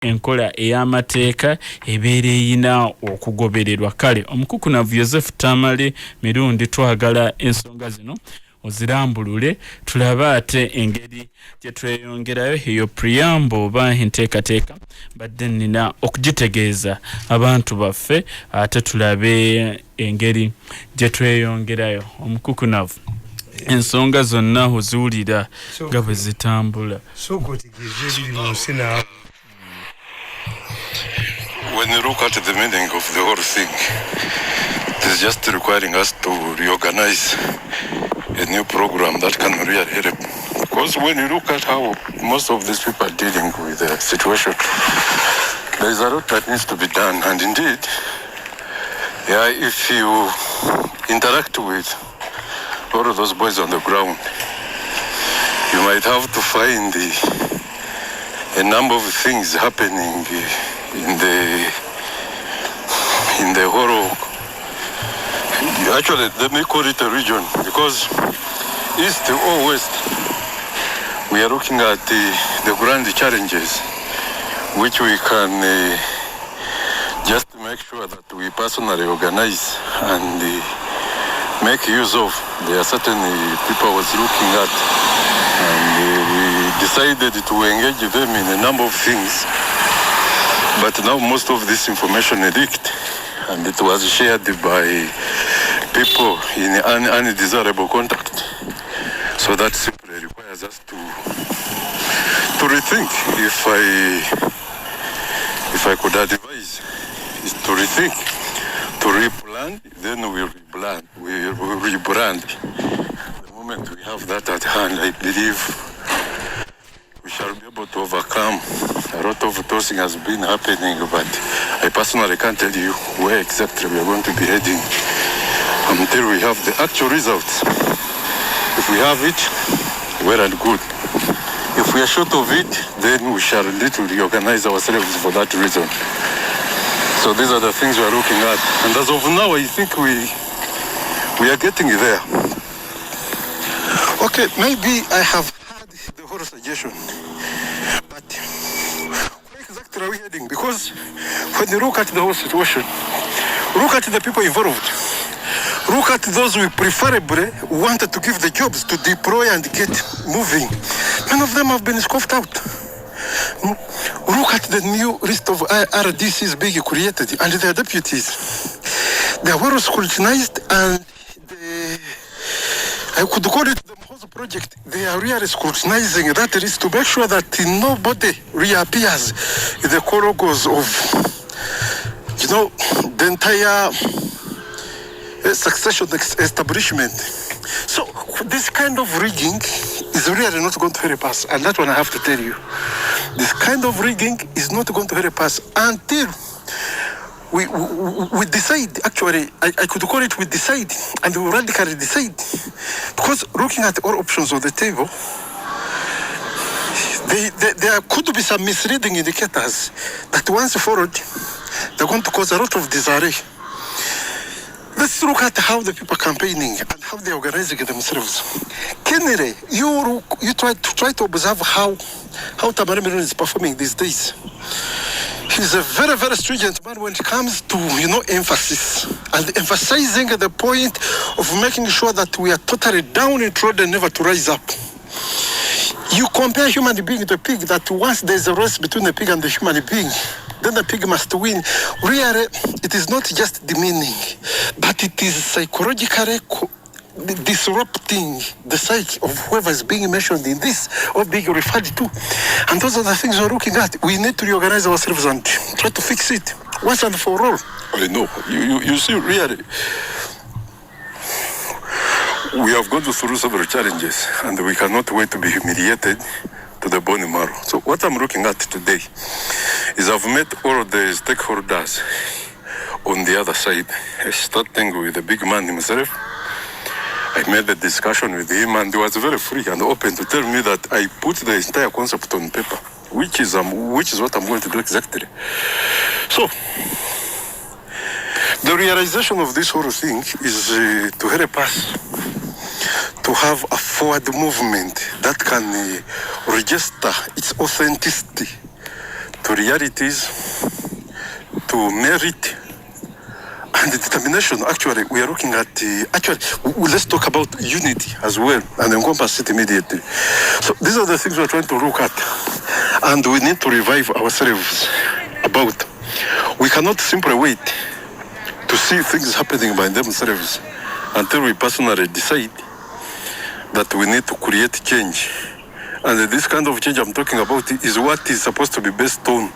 enkola ey'amateeka ebeera eyina okugobererwa. Kale omukukunavu Joseph Tamale Mirundi twagala ensonga zino ozirambulule tulabe ate engeri gye tweyongerayo eyo preamble oba enteekateeka badde nnina okugitegeeza abantu baffe ate tulabe engeri gye tweyongerayo. Omukukunavu ensonga zonna oziwulira nga bwe zitambula. When you look at the meaning of the whole thing, it is just requiring us to reorganize a new program that can really help. Because when you look at how most of these people are dealing with the situation, there is a lot that needs to be done. And indeed, if you interact with all of those boys on the ground, you might have to find a number of things happening in the whole. Actually, let me call it a region, because east or west, we are looking at the grand challenges which we can just make sure that we personally organize and make use of. There are certain people I was looking at, and we decided to engage them in a number of things. But now most of this information is leaked, and it was shared by people in undesirable contact. So that simply requires us to rethink. If I could advise, is to rethink, to replan, then we rebrand. The moment we have that at hand, I believe we shall be able to overcome. A lot of tossing has been happening, but I personally can't tell you where exactly we are going to be heading until we have the actual results. If we have it, well and good. If we are short of it, then we shall need to reorganize ourselves for that reason. So these are the things we are looking at. And as of now, I think we are getting there. Okay, maybe I have had the whole suggestion, but where exactly are we heading? Because when you look at the whole situation, look at the people involved. Look at those we preferably wanted to give the jobs to deploy and get moving. None of them have been scoffed out. Look at the new list of RDCs being created and their deputies. They are well scrutinized, and I could call it the whole project. They are really scrutinizing that list to make sure that nobody reappears in the corridors of, the entire succession establishment. So this kind of rigging is really not going to help us, and that's what I have to tell you. This kind of rigging is not going to help us until we decide. Actually, I could call it we decide, and we radically decide, because looking at all options on the table, there could be some misleading indicators that once followed, they're going to cause a lot of disarray. Let's look at how the people are campaigning and how they're organizing themselves. Kennedy, you try to observe how Tamale Mirundi is performing these days. He's a very, very stringent man when it comes to, emphasis and emphasizing the point of making sure that we are totally downtrodden, never to rise up. You compare human being to a pig, that once there's a race between the pig and the human being, then the pig must win. Really, it is not just demeaning, but it is psychologically disrupting the psyche of whoever is being mentioned in this or being referred to. And those are the things we're looking at. We need to reorganize ourselves and try to fix it once and for all. I know. You see, really, we have gone through several challenges, and we cannot wait to be humiliated to the bone marrow. So what I'm looking at today is I've met all of the stakeholders on the other side, starting with the big man himself. I made the discussion with him, and he was very free and open to tell me that I put the entire concept on paper, which is what I'm going to do exactly. So the realization of this whole thing is to help us to have a forward movement that can register its authenticity, to to realities, to merit, and the determination. Actually, we are looking at let's talk about unity as well and encompass it immediately. So these are the things we're trying to look at, and we need to revive ourselves about. We cannot simply wait to see things happening by themselves until we personally decide that we need to create change. And this kind of change I'm talking about is what is supposed to be based on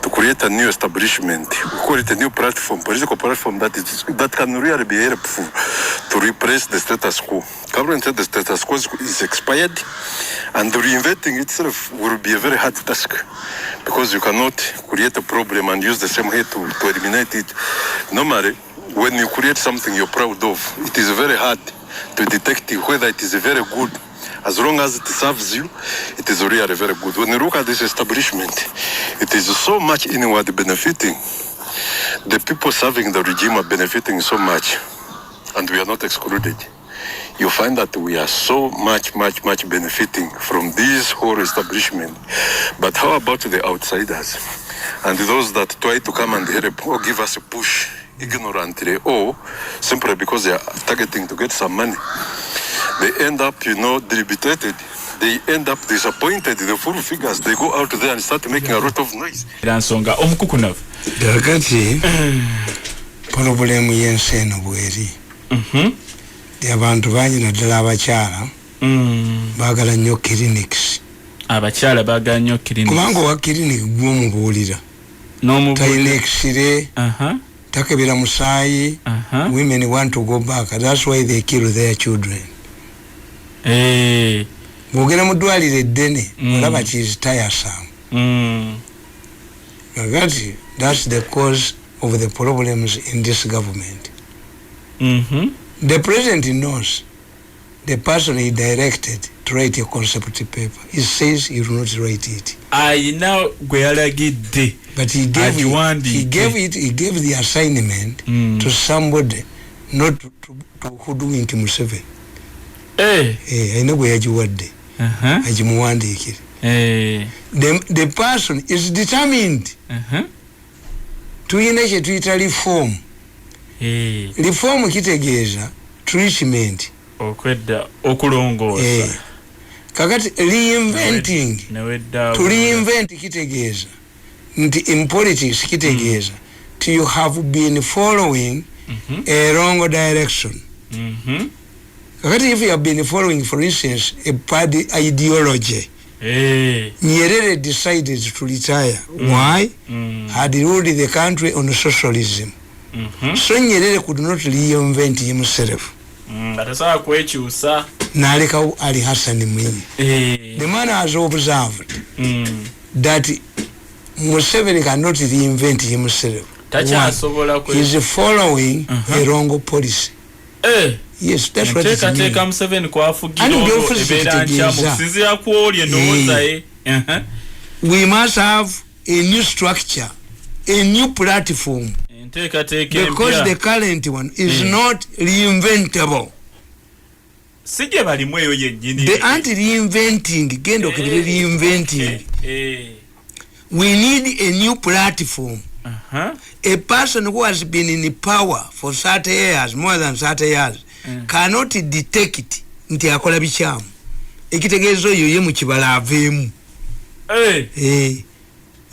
to create a new establishment. We call it a new platform, political platform that can really be helpful to replace the status quo. Currently, the status quo is expired, and reinventing itself will be a very hard task because you cannot create a problem and use the same way to eliminate it. Normally, when you create something you're proud of, it is very hard to detect whether it is very good. As long as it serves you, it is really very good. When you look at this establishment, it is so much inward benefiting. The people serving the regime are benefiting so much, and we are not excluded. You find that we are so much benefiting from this whole establishment. But how about the outsiders and those that try to come and help or give us a push ignorantly or simply because they are targeting to get some money? They end up, debilitated. They end up disappointed. The full figures, they go out there and start making a lot of noise. Ransonga Omukambwe. Dakati problem yenseno bweri. The abantu banyina ddala abakyala baagala nnyo clinics. Abakyala baagala nnyo clinics. Kubanga wa clinic gw'omubuulira. Talina X-ray. Takebera musaayi. Women want to go back. That's why they kill their children. Bwogera mu ddwaliro eddene olaba is tiresome. That's the cause of the problems in this government. The president knows the person he directed to write a concept paper. He says he will not write it. I know but he gave the assignment to somebody, not to hoodwink Museveni. I know where you were there. The person is determined to initiate reform. Reform kitegeeza treatment okulongoosa kakati reinventing to reinvent kitegeeza nti in politics kitegeeza to you have been following a wrong direction. Kakati if you have been following, for instance, a party ideology, Nyerere decided to retire. Why? Had ruled the country on socialism. So Nyerere could not reinvent himself. Naleka Ali Hassan Mwinyi. The man has observed that Museveni cannot reinvent himself. He is following a wrong policy. Yes, that's what it means. We must have a new structure, a new platform. Because the current one is not reinventable. They aren't reinventing, reinventing. We need a new platform. A person who has been in power for 30 years, more than 30 years, cannot detect nti akola bichamu. Ekitegezo yo ye mu kibala avemu.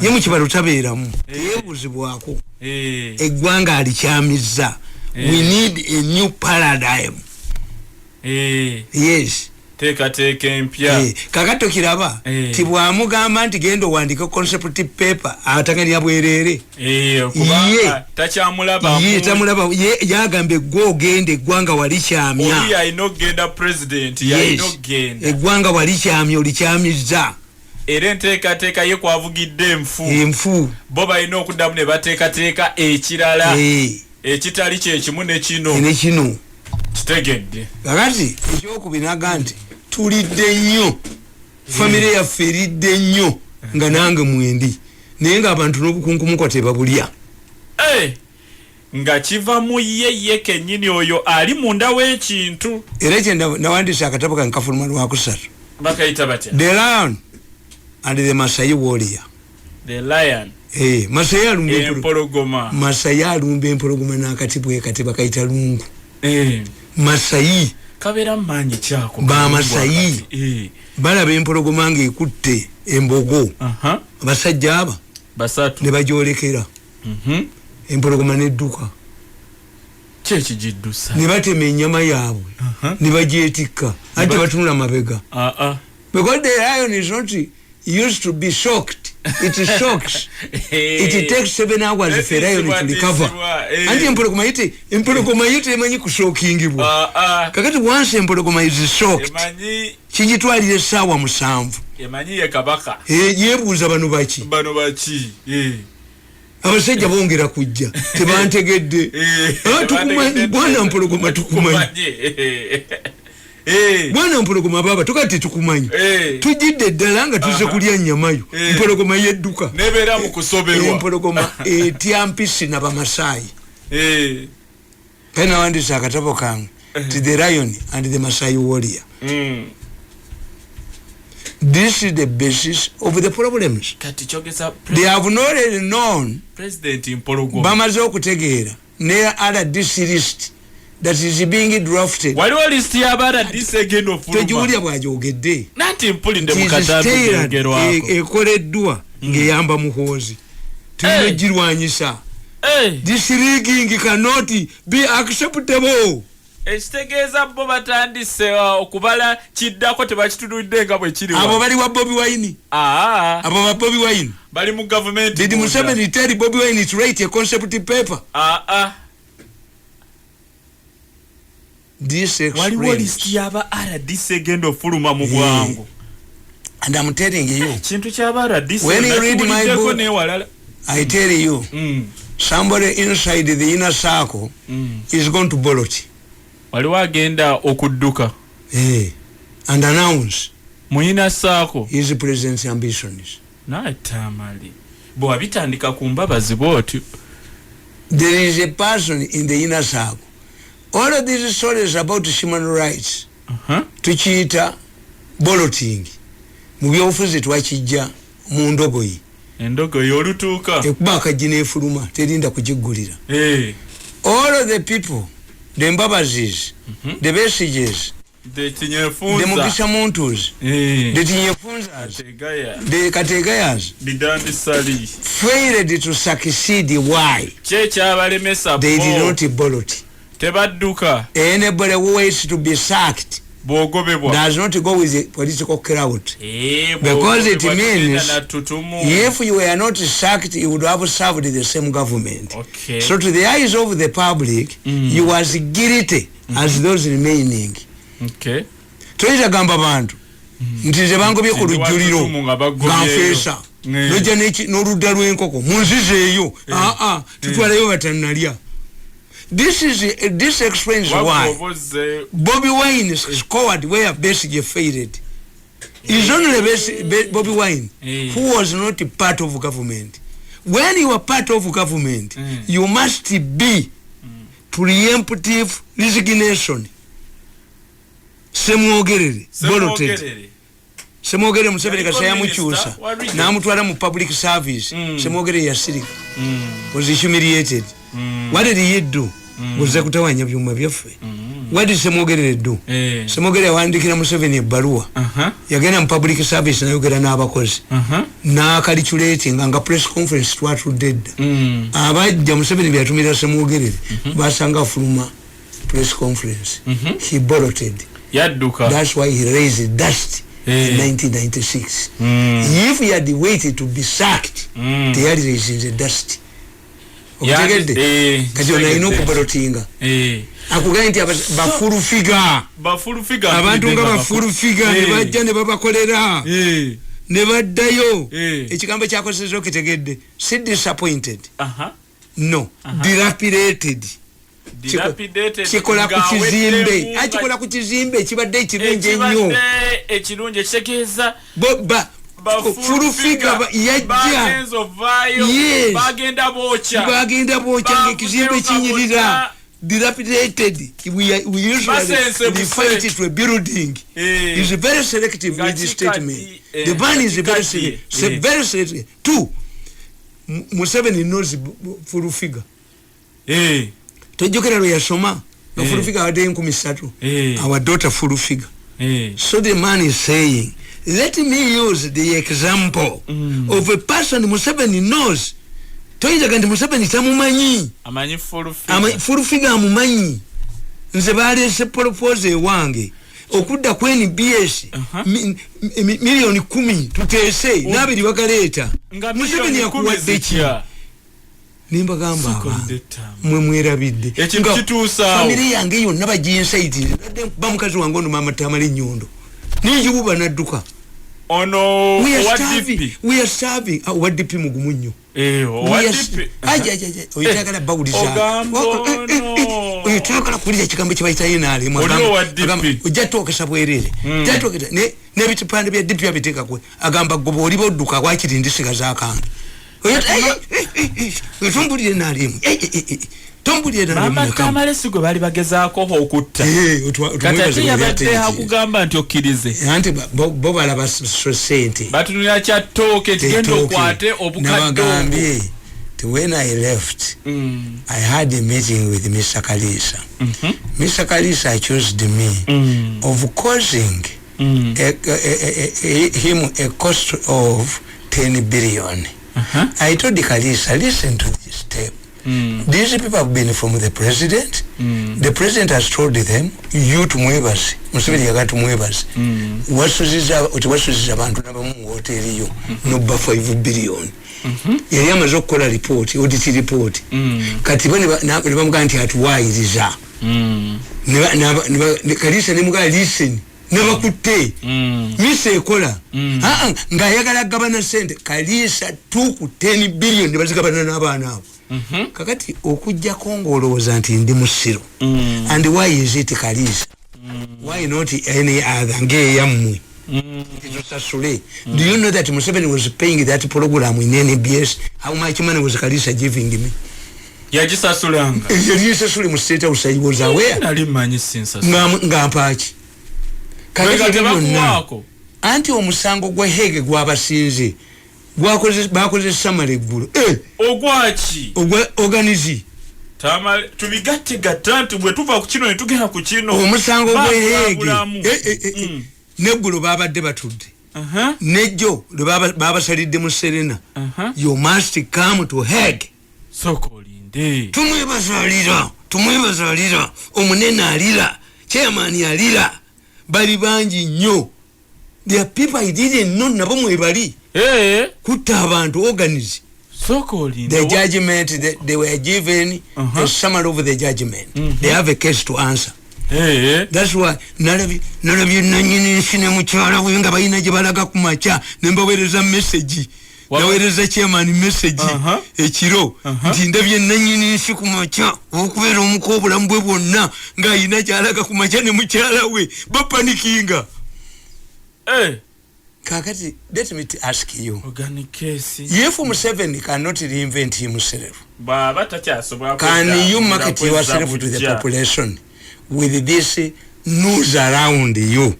Ye mu kibala utabeeramu. Yebuzibwako. Eggwanga alikyamizza. We need a new paradigm. Yes. Teka empya. Kakato kiraba. Tibwamugamba nti gendo wandika concept paper atanganya bwerere. Kubanga takyamulaba. Tamulaba yagambe go gende eggwanga walikyamya. Oli ayino genda president yayino genda. Eggwanga walikyamya olikyamizza. Era enteekateeka ye kwavugidde enfu. Bo balina okuddamu ne bateekateeka ekirala. Ekitali kyekimu ne kino. Kitegedde. Kakati ekyokubinaga nti tulidde nnyo. Famire yaffe eridde nnyo nga nange mwendi. Naye ng'abantu n'obukunkumuko tebabulya. Nga kiva mu ye kennyini oyo ali munda w'ekintu. Era kye nawandiisa akatabo kange kafuluma lwakusatu. Bakayita batya? The Lion and the Masai Warrior. the lion Masaya alumba empologoma Masaya alumba empologoma n'akatibwe katiba kayita lungu Masayi kabera manyi kyako ba Masayi balaba empologoma ng'ekutte embogo abasajja aba basatu ne bagyolekera empologoma n'edduka kyekijiddusa ne batema ennyama yaabwe ne bagyetikka ate batunula mabega because the lion is not used to be shocked. It is shocks. It takes 7 hours for lion to recover. And empologoma yite emanyi kushokingibwa. Kakati once empologoma is shocked. Kijitwalira essaawa 7. Emanyi ye kabaka. Yebuuza bano baki. Abasajja bongera kujja tebantegedde. Tukumanyi bwana empologoma tukumanyi. Bwana empologoma baba tukati tukumanyi tujidde ddala nga tuze kulya nnyamayo empologoma yedduka nebeera mu kusoberwa empologoma etya mpisi na Bamasaayi pena wandisa akatabo kange to the lion and the Masai warrior. This is the basis of the problems. They have already known President empologoma bamaze okutegeera ne ala this list that is being drafted. Waliwo list yabara disegendo fuluma. Tejulia bwajogedde. Nanti mpulinde mukatabu ngerwako. Ekoleddwa ngeyamba muhozi. Tuyogirwanyisa. This rigging cannot be acceptable. Ekitegeeza bo batandise okubala kiddako tebakitudde nga bwe kiri. Abo bali wa Bobi Wine. Abo ba Bobi Wine. Bali mu government. Did Museveni tell Bobi Wine to write a concept paper? This explains yaba disegendo fuluma mu bwangu. And I'm telling you, kintu kyaba when you read my book, I tell you, somebody inside the inner circle is going to bollot. Waliwo agenda okudduka and announce mu inner circle his president's ambitions. Tamale bo abitandika ku mbabazi bw'otyo. There is a person in the inner circle. All of these stories about human rights tukiyita bolloting mu byobufuzi twakijja mu ndogoyi endogoyi olutuuka ekuba akajji n'efuluma terinda kugiggulira. All of the people, the mbabazis, the Besiges, the Mugisa Montus, the Tinyefunzas, the Kategayas, the Dandisali failed to succeed. Why? They did not bollot. Tebadduka. Anybody who waits to be sacked does not go with the political crowd. Because it means if you were not sacked, you would have served the same government. So to the eyes of the public, you was guilty as those remaining. Toyita gamba bantu nti nze bangobye ku lujjuliro ganfeesa nojja n'oludda lw'enkoko munzizeeyo tutwaleyo batannalya. This explains why Bobi Wine scored where Besigye failed. It's only Bobi Wine who was not part of government. When you are part of government, you must be preemptive resignation. Semwogerere bolloted. Semwogerere Museveni kasa yamukyusa n'amutwala mu public service. Semwogerere yasirika was humiliated. What did he do? Was kutawanya byuma byaffe. What did Semwogerere do? Semwogerere wandikira Museveni ebbaluwa yagenda mu public service nayogera n'abakozi n'akaliculate nga press conference twatudde edda abajja Museveni byatumira Semwogerere basanga fuluma press conference. He bollotted. That's why he raised dust in 1996. If he had waited to be sacked, they had raised the dust. Kati onaina okubolotinga akugambye nti bafulufiga abantu nga bafulufiga ne bajja ne babakolera ne baddayo ekigambo kyakozesa okitegedde. Si disappointed, no, dilapidated. Kikola ku kizimbe ekibadde ekirungi ennyo ekitegeeza fulufiga yajja bagenda bookya ng'ekizimbe kinyirira. Dilapidated. We usually fight it to a building. It's very selective with this statement. The ban is very selective. Two, Museveni knows full figure. Tojokera lo yasoma full figure ade 13. Our daughter full figure. So the man is saying, let me use the example of a person Museveni knows. Toyinza kandi Museveni tamumanyi. Amanyi full figure amumanyi. Nze balese propose wange okudda kweni BS milioni 10 tutese nabiri bakaleta Museveni yakuwadde ki nimba gamba mwe mwerabidde ekintu kituusa family yange yonna bajinsaiti bamukazi wange ono mama Tamale Mirundi nijububa nadduka ono we are starving what DP mugumunyo oyitagala bawuliza oyitagala kulira kigambo kibayita yinali ojja tokesa bwerere jatoketa nebitipande bya DP abiteka kwe agamba gobo oli bodduka wakirindisigaza akantu otumbulire nalimu tombulire nalimu mama Tamale sigo bali bagezaako okutta kati yabadde akugamba nti okkirize anti bo balaba sente batunula kya toke tigendo okwate obukadde. When I left, I had a meeting with Mr. Kalisa. Mr. Kalisa accused me of causing him a cost of 10 billion. I told the Kalisa, listen to this tape. These people have been from the president. The president has told them, you to Mwebas, Museveni yaga to Mwebas. Wasuziza abantu nabamu hotel yo no ba 5 billion. Yali amaze okukola report, audit report. Kati bane bamuga nti atuwayiriza. Kalisa ne muga listen. Nabakutte. Mise ekola. Nga yagala gabana sente Kalisa tuku 10 billion ne bazigabana n'abaana abo. Kakati okujja kongolooza nti ndi musiro. And why is it Kalisa? Why not any other ngeyammwe? Do you know that Museveni was paying that program in NBS? How much money was Kalisa giving me? Yajisasulanga. Yajisasule mu state house I was aware. Nali manyi sinsa. Ngampachi. Kakati wako. Anti omusango gwa hege gwabasinze. Bakoze summary gulu. Ogwachi. Organize. Tamale tubigatte gatantu bwe tuva ku kino ne tugenda ku kino. Omusango gwa hege. Neggulo babadde batudde. Nejjo babasalidde mu Serena. You must come to Hague. Sokolinde. Tumwebazalira. Omunene alira. Chairman alira. Bali bangi nnyo. There are people I didn't know nabo mwebali. Kutta abantu organize. Sokolinde. The judgment they were given a summary of the judgment. They have a case to answer. That's why nalabi nanyini nsine mukyala we nga bayina gye balaga ku macha nembawereza message nawereza chairman message ekiro nti ndabye nanyini nsi ku macha okubeera omukobulamu bwe bwonna nga ayina gyalaga ku macha ne mukyala we bapanikinga. Kakati let me ask you, organic case if Museveni cannot reinvent himself, baba takyasobola can you market yourself to the population with this news around you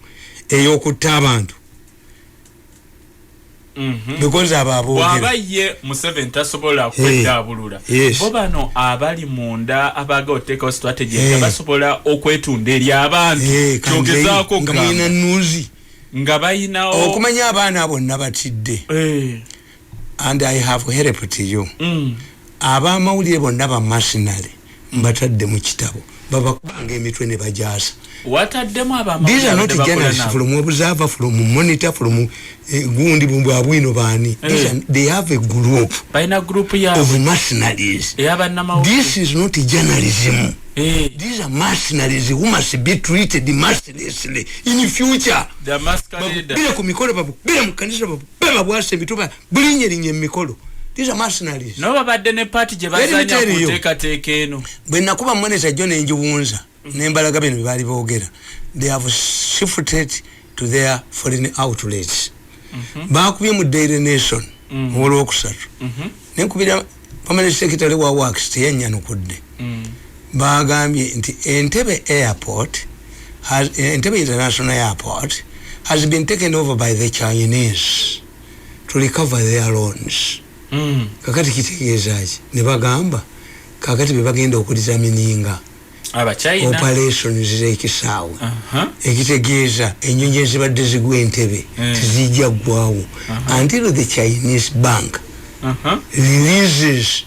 eyokutta abantu? Because wabaye Museveni tasobola kwedabulula bo bano abali munda abaga oteka strategy basobola okwetunda eri abantu kyogezaako nga bayina news nga bayina okumanya abaana abo nabatidde. And I have helped you. Abamawulire bonna ba masinale mbatadde mu kitabo baba kubanga emitwe ne bajasa. Wataddemu abamawulire. These are not journalists from observer, from monitor, from gundi Bwiino bani. They have a group. Baina group ya of mercenaries. This is not journalism. These are mercenaries who must be treated mercilessly in future. The masquerade. Bila kumikolo babu, bila mukanisa babu, bila bwase bituba, bulinyerinye mikolo. These are mercenaries. No babadde ne party je bazanya kuteka tekeno. Bwe nakuba manager John Enjubunza nembalaga bino bali boogera. They have shifted to their foreign outlets. Bakubye mu Daily Nation olwokusatu. Nenkubira permanent secretary wa works teyanyanukudde. Bagambye nti Entebbe International Airport has been taken over by the Chinese to recover their loans. kakati kitegeeza ki ne bagamba kakati bebagenda okudizamininga China operation zirikisaawe ekitegeeza ennyonyi ezibadde zigwa entebe tizijja ggwawo until the Chinese bank releases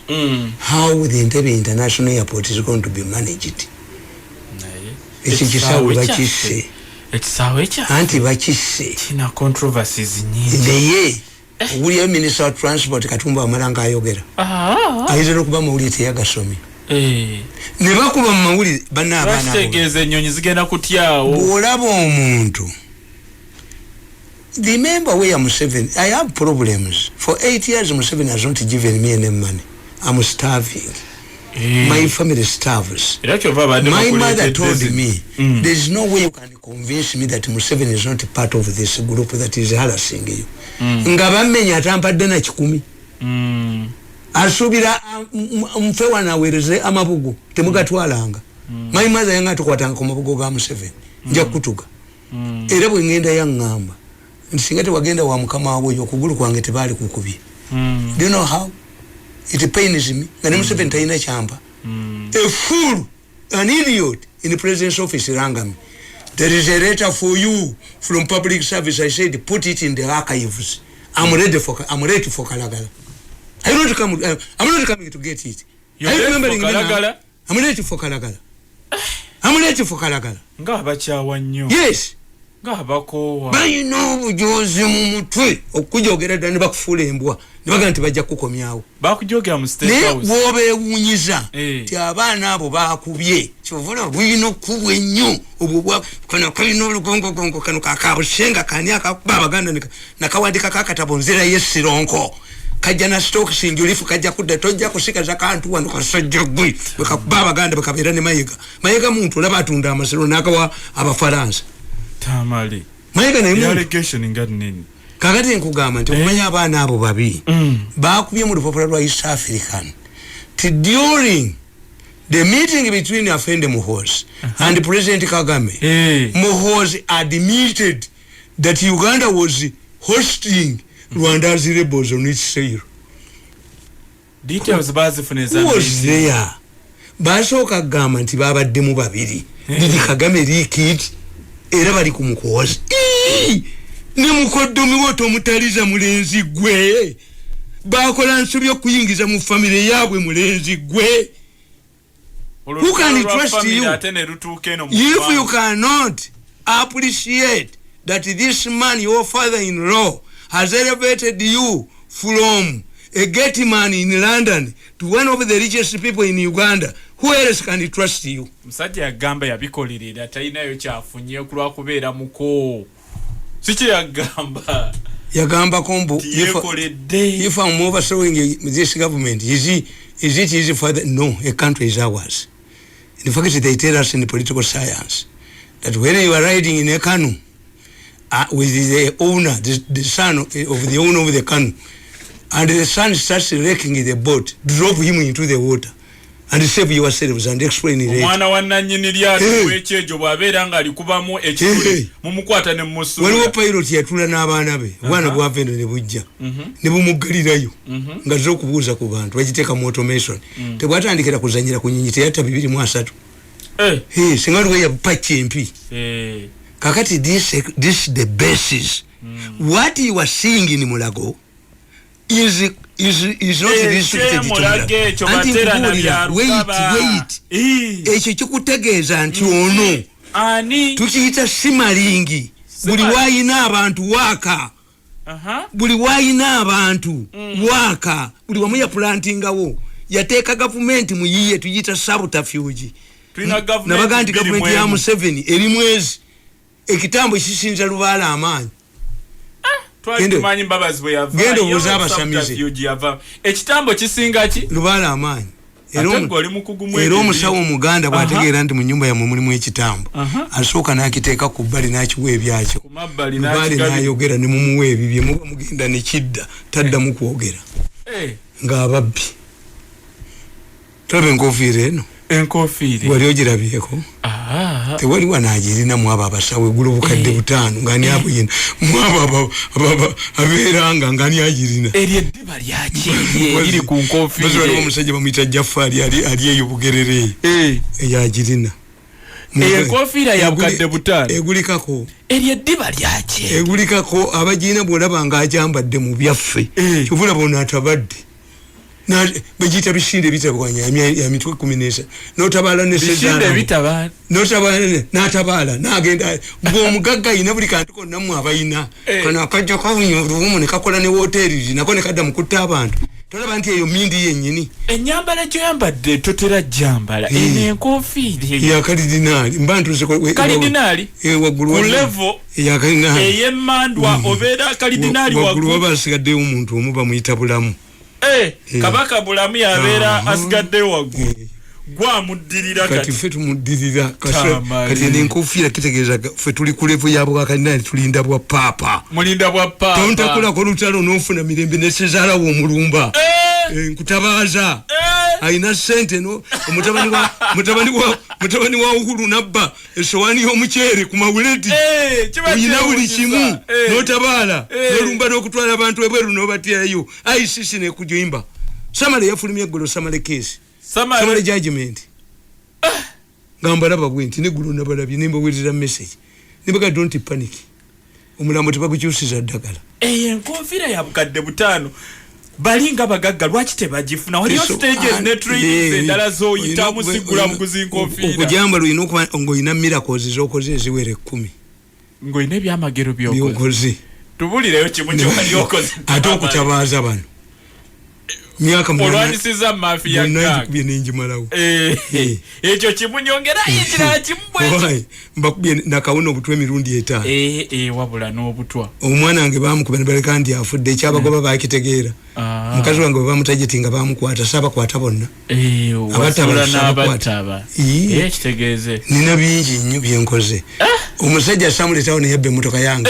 how the Entebbe International Airport is going to be managed. Ekisaawe bakisse ekisaawe kya anti bakisse kina controversies nyingi naye owulira minister wa transport Katumba amalanga ayogera ayinza okuba mawulire teyagasomye ne bakuba mu mawulire bannabaana bategeeza ennyonyi zigenda kutyawo bw'olaba omuntu. Remember where Museveni, I have problems. For 8 years Museveni has not given me any money. I'm starving. My family starves. My mother told me there's no way you can convince me that Museveni is not part of this group that is harassing you. Nga bamenya atampadde na 10. Asubira mfewa na wereze amabugu temugatwalanga. My mother yanga tukwatanga ku mabugo ga Museveni. Nja kutuga. Era bwe ngenda yangamba nsingate wagenda wa mukama wabo yokugulu kwange tebali kukubye. Do you know how it pains me? Ngane Museveni tayina chamba. A fool, an idiot in the president's office rangami. There is a letter for you from public service. I said put it in the archives. I'm ready for Kalagala. I'm not coming to get it. You're ready for Kalagala? I'm ready for Kalagala. I'm ready for Kalagala. Ngabachawa nnyo. Yes. Ngabakowa. Bwiino bujozi mu mutwe okujogera ddala ne bakufuula embwa ne bagamba nti bajja kukomyawo. Bakujogera mu State House. Ne bw'obeewunyiza ti abaana abo baakubye kyovula Bwiino kubwa ennyo obwo kano kalina olugongogongo kano kakabusenga kani akakuba Abaganda nakawandika kakatabo nzira y'essironko kajja na stock sinjulifu kajja kudda tojja kusikaza kantu wano kasajja gwe bakakuba Abaganda bakabeera ne mayiga muntu olaba atunda amasiro n'akawa Abafaransa. Tamale. Mayiga ne muntu. Allegation ngadi nini? Kakati nkugamba nti okumanya abaana abo babi baakubye mu lupapula lwa East African during the meeting between Afende Muhoozi and President Kagame. Muhoozi admitted that Uganda was hosting Rwanda's rebels on its soil. Details bazifuneza was there. Basooka kugamba nti babaddemu babiri. Didi Kagame liikiti era bali ku Muhoozi. Ne mukoddomi woto omutaliza mulenzi gwe bakola nsobyo kuyingiza mu family yaabwe mulenzi gwe. Who can trust you if you cannot appreciate that this man, your father-in-law, has elevated you from a gate man in London to one of the richest people in Uganda? Who else can trust you? Msajja yagamba yabikolirira talinayo kyafunye kulwa kubeera muko. Sichi yagamba kombo if I'm overthrowing this government is it easy for the no, a country is ours. In fact they tell us in the political science that when you are riding in a canoe with the owner, the son of the owner of the canoe, and the son starts wrecking the boat, drop him into the water and save yourselves and explain it. Mwana wananyini lyato wechejo bwabeera nga alikubamu ekituli mumukwata ne musu. Waliwo pilot yatula n'abaana be bwana bwavendo ne bujja ne bumugalirayo nga zo kubuuza ku bantu bagiteeka mu automation tebwatandikira kuzanyira ku nnyinyi teyatta 2 singa luwe yapakya empi. Kakati this the basis. What you are seeing in Mulago is not restricted to wait ekyo kikutegeeza nti ono tukiyita simalingi buli waayina abantu waaka buli waayina abantu waaka buli wamu yaplantingawo yateeka gavumenti muyiye tuyita subterfuge nabaga nti gavumenti ya Museveni eri mwezi ekitambo kisinza Lubaala amaanyi. Tumanyi mbabazi bwe yava gendo buzabasamize ekitambo kisinga ki Lubaala amaanyi era omusawo Omuganda bwategeera nti mu nyumba yammwe mulimu ekitambo asooka n'akiteeka ku bbali n'akiwa ebyakyo Lubaale n'ayogera ne mumuwa ebibye muba mugenda ne kidda taddamu kwogera ng'ababbi tolaba enkofiira eno Enkofiire. Wali ogirabiyeko? Tewali wanajirina mwaba abasawe gulo bukadde butano ngani abo yina. Mwaba aberanga ngani ajirina. Eriye ddiba lyakye liri ku nkofiire. Bazo wali omusajja bamuyita Jafari ali eyo Bugerere. Eyajirina. Enkofiira ya bukadde butano. Egulikako. Eriye ddiba lyakye. Egulikako abajina bwolaba nga ajambadde mu byaffe. Kivula bona atabadde. Na bejita bishinde bitabwanya ya mitwe 10 notabala ne sezana bishinde bitabala notabala natabala nagenda ngo mugagga ina buli kantu konna mu abayina kana akajja kawunyo rumu ne kakola ne hoteli nako ne kadda mukutta abantu tolaba nti eyo mindi yennyini enyambala kyo yambadde totera jambala ene enkofiire ya kardinali mbantu ze kardinali wagulu ku level ya kardinali eyemandwa obera kardinali wagulu wabasigadde omuntu omuba muyita bulamu. Kabaka bulamu yabeera asigadde waggulu gwa muddirira kati ffe tumuddirira kati n'enkofiira kitegeeza ffe tuli ku level yabo bakadinali tulinda bwa papa mulinda bwa papa tontakula ko lutalo n'ofuna mirembe ne Sezara wo mulumba nkutabaza aina sente no mutabani wa Uhuru nabba esowani y'omuceere ku mawuledi oyina buli kimu notabala nolumba n'okutwala abantu ebweru n'obatyayo ICC ne kujoimba Samale yafulumye eggolo Samale case Samale judgment ngamba laba bwenti ne gulu nabalabye nimba wetira message nimba don't panic omulambo tebakukyusiza ddagala enkofiira ya bukadde butano balinga bagagga lwaki tebagifuna waliyo stages ne trainings endala zoyita musigula mukuzinkofiira okujamba luyina okuba ngoyina miracles zokoze eziwere 10 ngoyina ebyamagero byokoze tubulireyo kimu kyokyokoze ate okutabaza bano myaka olwanisiza mafia nakubye nenjimalawo ekyo kimu nyongera yekirala kimbwe mbakubye nakawuno obutwa emirundi 5 wabula n'obutwa omwana wange bamukuba nebaleka nti afudde ekyabagoba bakitegeera mukazi wange bamutajetinga bamukwata sabakwata bonna abataba kitegeeze nina bingi nnyo byenkoze omusajja samuletawo neyabba emmotoka yange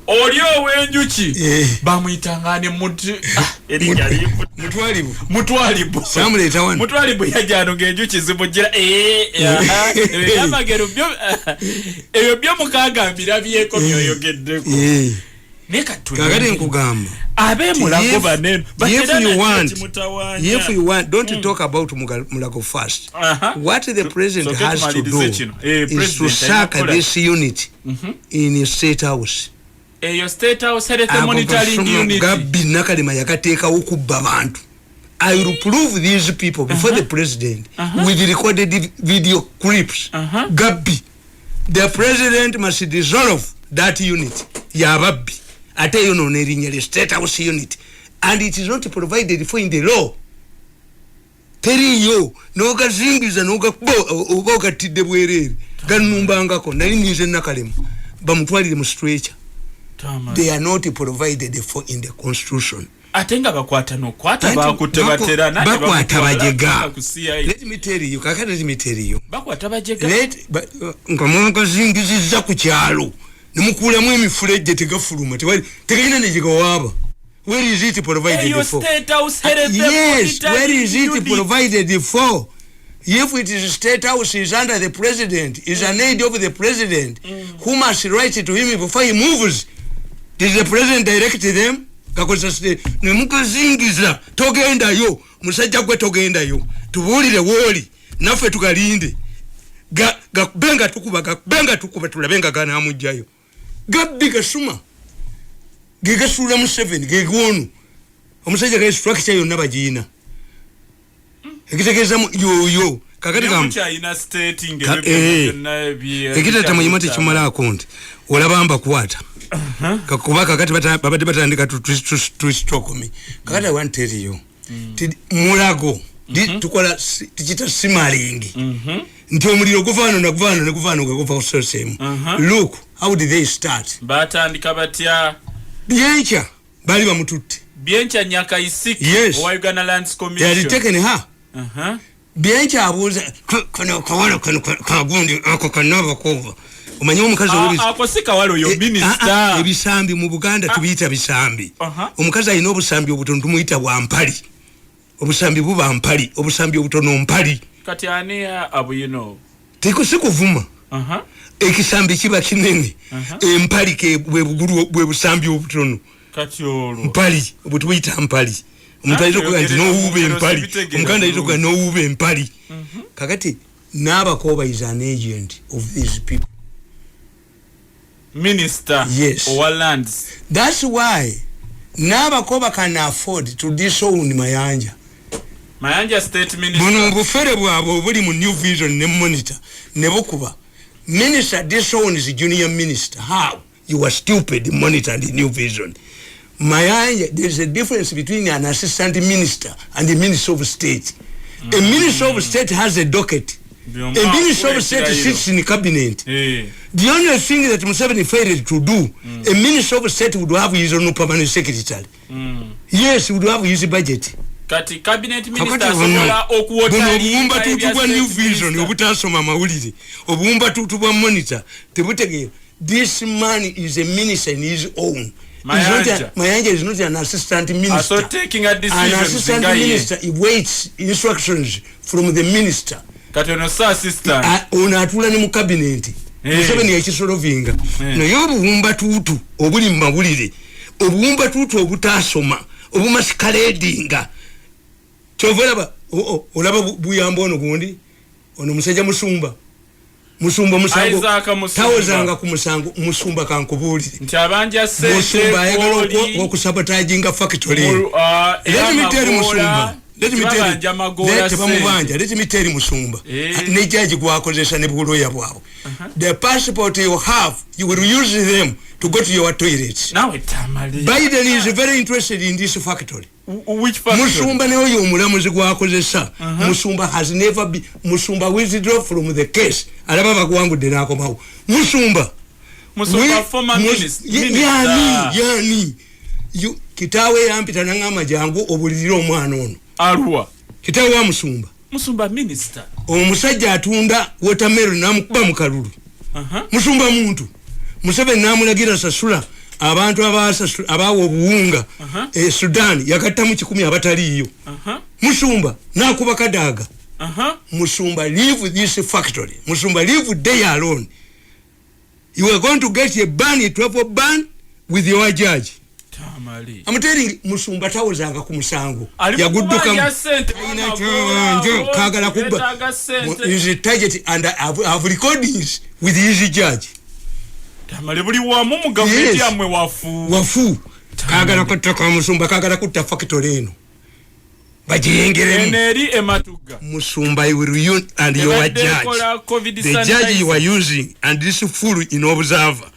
oli owenjuki bamuyitangane mutwalibu samuletawo mutwalibu yajano ngenjuki zimugira amagero byo ebyo byo mukagambira byeko byoyogeddeko kakati nkugamba abe mulago baneno if you want don't talk about mulago first what the president has to do is to sack this unit in state house your state house health monitoring unit Gabbi nakalema yakateeka okubba abantu I will prove these people before the president with recorded video clips Gabbi the president must dissolve that unit yababbi ate yono nerinya state house unit and it is not provided for in the law teriyo nogazingiza nogatidde bwerere ganumbangako nali nize nakalema bamutwalire mu stretcher. They are not provided for in the constitution. Atenga bakwata bakutebatera nani bakwata bajega. Let me tell you, kakati let me tell you. Bakwata bajega. Ngamonga zingiziza ku kyalo. Nemukulamu emifulejje tegafuluma. Tegayina nejiga waba. Where is it provided for? Yes, where is it provided for? If it is state house is under the president, is an aid of the president, who must write to him before he moves? Does the president direct them? Kakoza state nemukazingiza togenda yo musajja gwe togenda yo tubulire woli naffe tukalinde benga tukuba tulabenga gana amujjayo Gabbi Kasuma gegasula mu 7 gegwonu omusajja ga structure yonna bagiina ekitegeeza yo kakati gamucha ina stating ekitata muyimate kimala account olabamba kwata kakuba kakati babadde batandika tustokomi kakati I want to tell you mulago tukola tikita simalingi nti omuliro guvaano guva kusosemu look how did they start batandika batya byencha bali bamututte byencha nyaka isiki wa Uganda Lands Commission they had taken her byencha abuza kono kagundi ako kanava kova umanyi omukazi oli akosika walo yo minister ebisambi mu Buganda tubiyita bisambi omukazi ayina obusambi obutono tumuyita bwa mpali obusambi buba mpali obusambi obutono mpali kati ani Bwiino tekosikuvuma ekisambi kiba kinene empalike bwe busambi obutono kati olwo mpali obutuyita mpali omuntu ayitoka nti n'owuuba empali omuganda ayitoka n'owuuba empali kakati Nabakoba is an agent of these people. Minister or lands. That's why Nabakoba can afford to disown Mayanja. Mayanja state minister. Bono bufere bwabo buli mu New Vision ne monitor ne bokuba. Minister disowns junior minister. How? You are stupid, monitor the New Vision. Mayanja, there's a difference between an assistant minister and the minister of state. A minister of state has a docket. A minister of state sits in the cabinet. The only thing that Museveni failed to do, a minister of state would have his own permanent secretary. Yes, he would have his budget. Kati cabinet minister sokola okuwotaliinga tutuwa New Vision obutasoma mawulire obumba tutuwa monitor tebutegera. This man is a minister in his own. Mayanja is not an assistant minister. So taking a decision, an assistant minister he waits instructions from the minister. Kati ono sa assistant onatula ne mu cabinet Museveni yakisolovinga naye obumba tutu obuli mu mawulire obumba tutu obutasoma obumasikaledinga chovolaba olaba buyambo ono gundi ono musajja musumba musango tawozanga ku musango musumba kankubulire nti abanja sente musumba ayagala okusabotaginga factory let me tell musumba let me tell musumba ne jaji gwakozesa ne buloya bwabo the passport you have you will use them to go to your toilets. Now Tamale Biden is very interested in this factory. Which factory? Musumba ne oyo omulamuzi gwakozesa musumba has never been musumba withdraw from the case alaba bagwangudde nakomawo musumba former minister yani you kitawe yampita nangama jangu obulirira omwana ono Arua kitawe wa musumba minister omusajja atunda watermelon namukuba mu kalulu musumba muntu Museveni namulagira sasula abantu abawo obuwunga Sudan yakatta mu 10 abataliyo musumba nakuba kadaga musumba leave this factory musumba leave they alone you are going to get a ban, a travel ban with your judge. Tamale I'm telling musumba tawozanga ku musango yagudduka kagala kuba is a target and have recordings with his judge. Tamale buli wamu mu government yamwe wafu kagala kutaka musumba kagala kutta factory eno bajengere eneri ematuga musumba will you and your judge the judge you are using and this fool in observer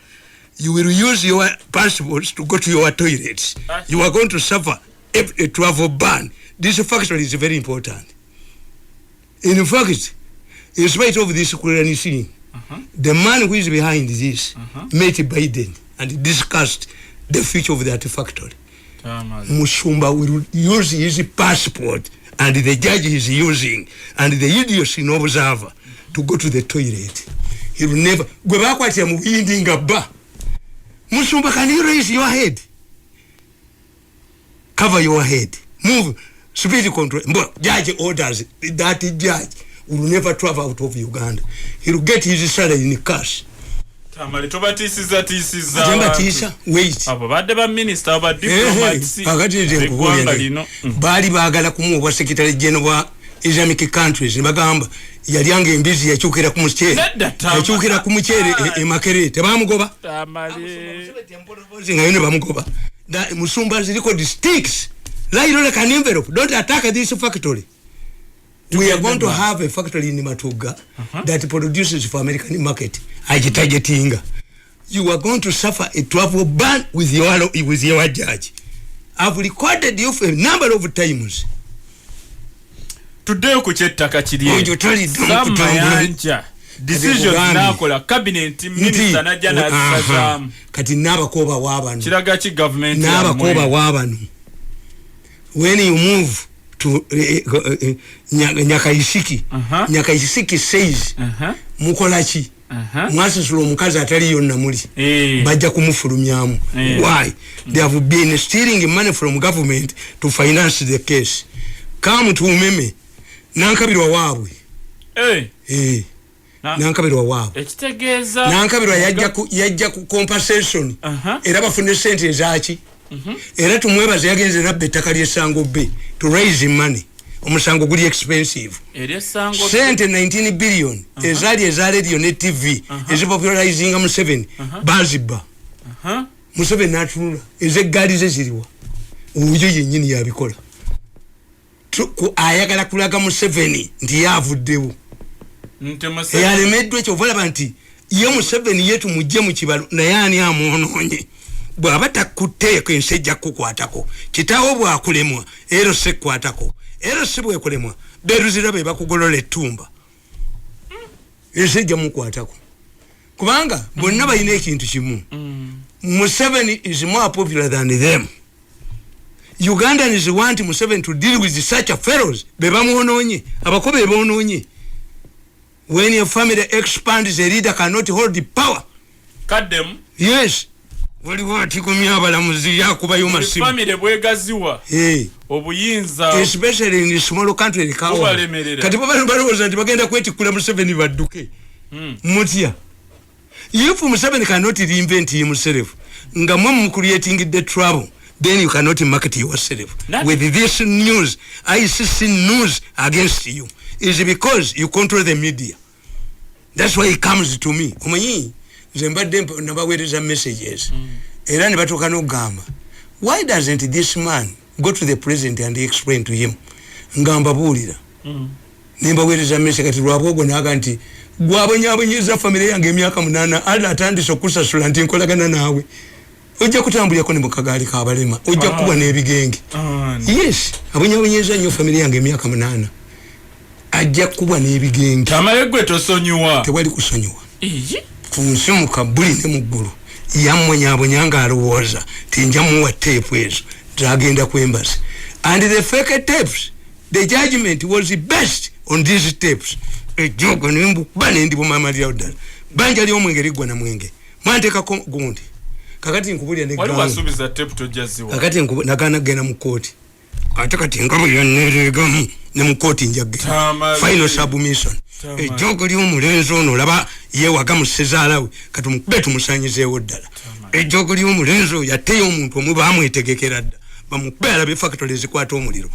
you will use your passports to go to your toilets. You are going to suffer a travel ban. This factory is very important. In fact, in spite of this clearance, the man who is behind this met Biden and discussed the future of that factory. Musumba will use his passport and the judge is using and the idiots in observer to go to the toilet. He will never go back ba. Musumba, can you raise your head? Cover your head. Move. Speed control. But judge orders that judge will never travel out of Uganda. He will get his salary in cash. Tamale toba tisiza wait. Abo badde ba minister aba diplomats. Bali bagala kumuwa secretary general wa Islamic countries bagamba yalianga embizi yachukira ku muchere yachukira ku muchere emakere tebamugoba Tamale ngayone bamugoba da musumba ziliko sticks lairo like an envelope. Don't attack this factory. We are going to have a factory in Matuga that produces for American market. Agitagetinga. You are going to suffer a travel ban with your judge. I've recorded you for a number of times. Today kuchettaka kiriye Mayanja decision nakola cabinet minister najja nasazamu kati Nabakoba wabano kiraga ki government Nabakoba wabano when you move to Nyakaisiki says mukolachi mwasasula omukazi atali yonna muli bajja kumufulumyamu why they have been stealing money from government to finance the case come to umeme nankabirwa waabwe nankabirwa waabo ekitegeeza nankabirwa yajja ku compensation era bafune sente ezaki era tumwebaze yagenze nabbe ettaka ly'essango B to raise money omusango guli expensive sente 19 billion ezali eza radio ne TV ezipopularizing Museveni baziba Museveni n'atunula ez'eggaali ze ziriwa oyo yennyini yabikola ayagala kulaga Museveni nti yavuddewo eyalemeddwa ekyo ovalaba nti ye Museveni yetu mujje mu kibalo naye ani amwonoonye bw'aba takutteeko ensi ejja kukwatako kitaawo bwakulemwa ero sekkwatako ero si bwekulemwa beruzira be bakugolola ettumba ensi ejja mukwatako kubanga bonna balina ekintu kimu Museveni is more popular than them. Ugandans want Museveni to deal with such affairs. Bebamuononye abakobe bononye. When your family expands, a leader cannot hold the power. Cut them. Yes. What do you want to come here? Family bwegaziwa. Obuyinza. Especially in a small country. Katipa was at Bagenda Kweti Kula Museveni Vaduke. Mutia. If Museveni cannot reinvent himself, Ngamam creating the trouble, then you cannot market yourself. With this news, ICC news against you, is because you control the media. That's why it comes to me. Messages. Why doesn't this man go to the president and explain to him? Ngamba bulira. Nemba weteza message lwabogo naganti gwabonyabonyiza family yange emyaka 8 ala atandise okusasula nti nkolagana nawe ojja kutambulya ko ne mukagali ka balema ojja kuba n'ebigenge yes abonyabonyiza nyo family yange emyaka 8 ajja kuba n'ebigenge Tamalegwe tosonyuwa tewali kusonyuwa kunsi mukabuli ne muggulu yammonyabonyanga alowooza tinja muwa tape ezo zagenda kwembasi and the fake tapes the judgment was the best on these tapes. Jogo nimbu bane ndi mama lya odala. Banja lyo mwengeri gwa na mwenge. Mwanteka gundi. Kakati nkubulya ne gamu. Wali wasubiza tape tojaziwa. Kakati nakana gena mukoti. Kakati ngabo yanere gamu ne mukoti njage. Final submission. Jogo lyo mulenzo no laba ye wagamu sezalawe kati mubetu musanyize odala. Jogo lyo mulenzo yateyo omuntu omwe bamwetegekera dda. Bamukubera be factories kwata omuliro.